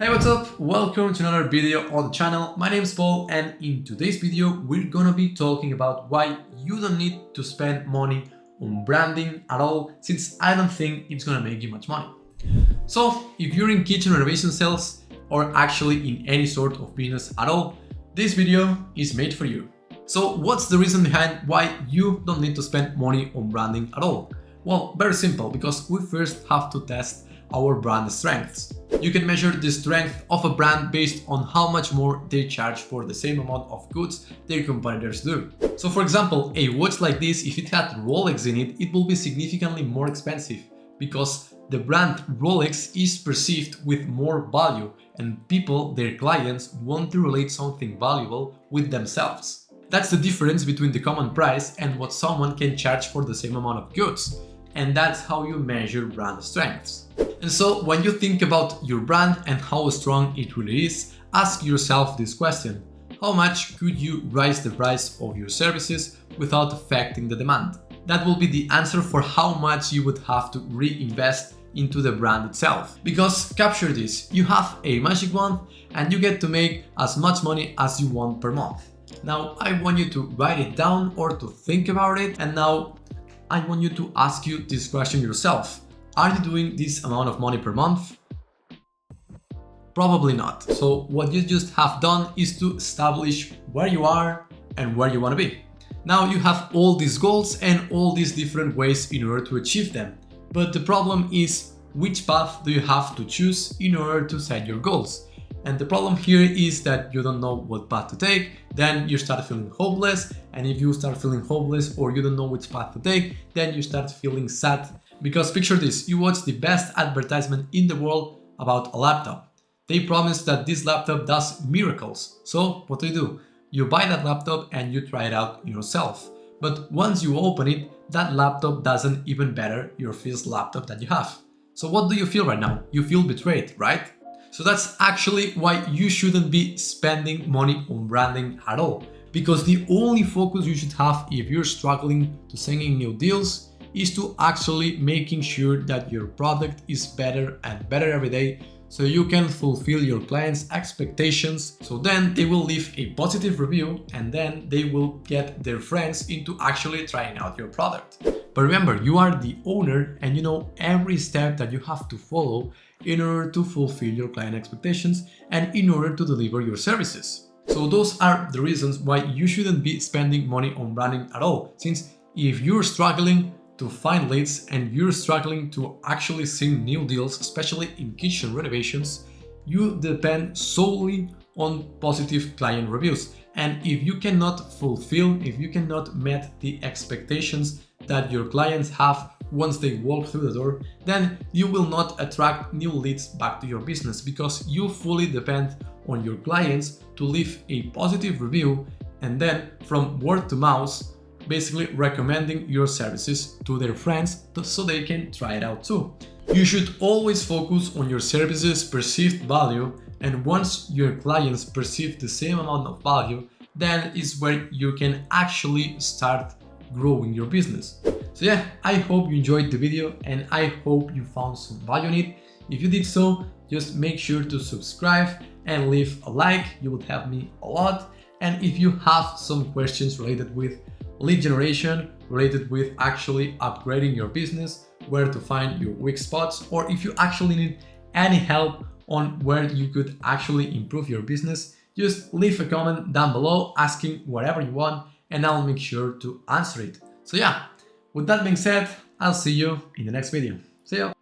Hey, what's up? Welcome to another video on the channel. My name is Paul, and in today's video we're gonna be talking about why you don't need to spend money on branding at all, since I don't think it's gonna make you much money. So if you're in kitchen renovation sales or actually in any sort of business at all, this video is made for you. So what's the reason behind why you don't need to spend money on branding at all? Well, very simple, because we first have to test our brand strengths. You can measure the strength of a brand based on how much more they charge for the same amount of goods their competitors do. So for example, a watch like this, if it had Rolex in it, it will be significantly more expensive because the brand Rolex is perceived with more value and people, their clients, want to relate something valuable with themselves. That's the difference between the common price and what someone can charge for the same amount of goods. And that's how you measure brand strengths. And so when you think about your brand and how strong it really is, ask yourself this question: how much could you raise the price of your services without affecting the demand? That will be the answer for how much you would have to reinvest into the brand itself. Because capture this, you have a magic wand and you get to make as much money as you want per month. Now I want you to write it down or to think about it, and now I want you to ask you this question yourself. Are you doing this amount of money per month? Probably not. So what you just have done is to establish where you are and where you want to be. Now you have all these goals and all these different ways in order to achieve them. But the problem is, which path do you have to choose in order to set your goals? And the problem here is that you don't know what path to take, then you start feeling hopeless, and if you start feeling hopeless or you don't know which path to take, then you start feeling sad. Because picture this, you watch the best advertisement in the world about a laptop. They promise that this laptop does miracles. So what do? You buy that laptop and you try it out yourself. But once you open it, that laptop doesn't even better your first laptop that you have. So what do you feel right now? You feel betrayed, right? So that's actually why you shouldn't be spending money on branding at all. Because the only focus you should have if you're struggling to signing new deals is to actually making sure that your product is better and better every day, so you can fulfill your clients' expectations, so then they will leave a positive review and then they will get their friends into actually trying out your product. But remember, you are the owner and you know every step that you have to follow in order to fulfill your client expectations and in order to deliver your services. So those are the reasons why you shouldn't be spending money on branding at all, since if you're struggling to find leads and you're struggling to actually sign new deals, especially in kitchen renovations, you depend solely on positive client reviews. And if you cannot fulfill, if you cannot meet the expectations that your clients have once they walk through the door, then you will not attract new leads back to your business, because you fully depend on your clients to leave a positive review and then from word to mouth, basically recommending your services to their friends so they can try it out too. You should always focus on your services' perceived value, and once your clients perceive the same amount of value, then is where you can actually start growing your business. So yeah, I hope you enjoyed the video and I hope you found some value in it. If you did so, just make sure to subscribe and leave a like, you would help me a lot. And if you have some questions related with lead generation, related with actually upgrading your business, where to find your weak spots, or if you actually need any help on where you could actually improve your business, just leave a comment down below asking whatever you want and I'll make sure to answer it. So yeah, with that being said, I'll see you in the next video. See ya!